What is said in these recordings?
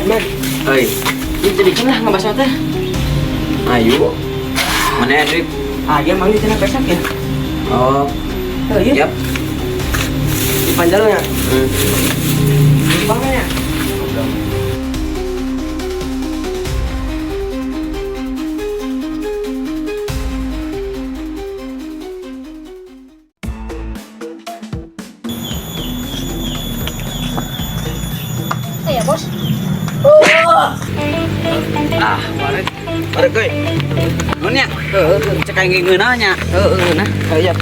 Mad. Hei, Itu bikin lah ngebahas teh. ayo. Mana ya, Drip? Iya mang di sana pesak ya. Oh, Iya. yap. Di panjalnya. Hmm. Bangnya. Ya bos. Ah, warek. Warek euy. Nun nya? Cek aing ngeunah nya. Nah. Iya.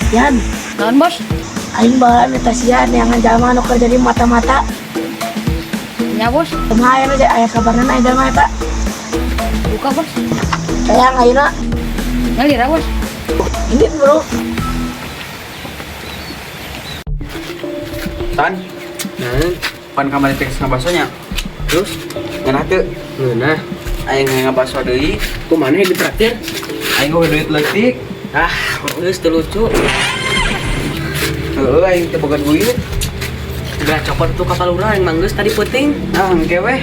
Yan, Naon bos? aing bahan Tasian yang jalma anu kerja di mata-mata. Ya bos. Kumaha aya aja aya kabarna aing jalma eta. Buka bos. Sayang ayeuna Ngalira bos. ini bro. Tan. Nah, Pan kamari teh ngabasonya. terus Ngeunah teu? ngeunah. Aing ngabaso deui. Kumaha ditraktir? Aing gowe duit leutik. Ah, geus teu lucu. Heueuh aing teu boga duit. Udah copot tuh kapal urang yang manggeus tadi penting. Ah, engke weh.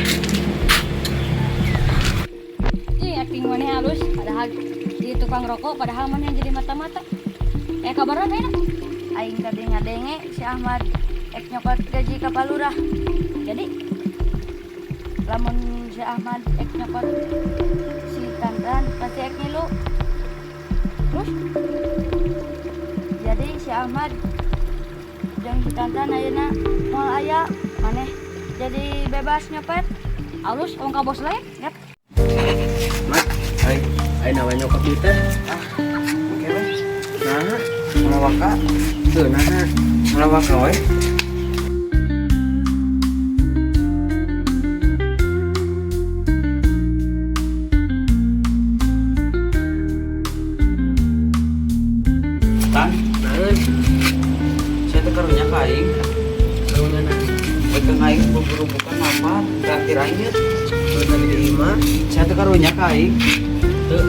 Ih, acting maneh halus padahal di tukang rokok padahal maneh jadi mata-mata. Kabarna kayaknya aing tadi ngadenge si Ahmad ek nyokot gaji ka Palurah. Jadi lamun si Ahmad ek nyokot si Tandan pasti ek ngilu. Terus jadi si Ahmad jeung si Tandan ayeuna moal aya maneh jadi bebas nyopet. Alus ongka bos lain, ya. Mat, aing nawa nyokap ieu teh. Engke weh. Nah, Malawaka. teu nah. Malawaka weh. Tan, Naon? saya teh karunya ka aing. Karunya nah. Bekeun aing buru bukan apa? Traktir aing ya. Bener di imah. Saya teh karunya ka aing. Teu.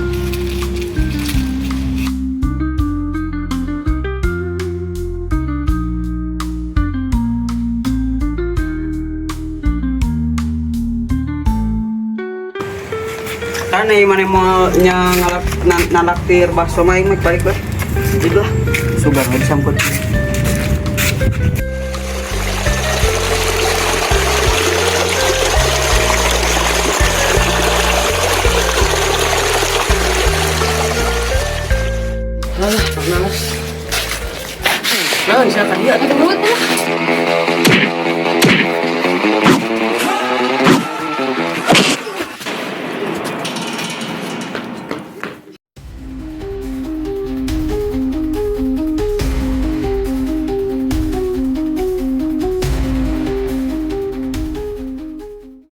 Tan ieu mane mau ngalaktir bakso mah aing mah balik lah. Itu lah. Sugar we disampun. Alah, panas. Naon siapa dia?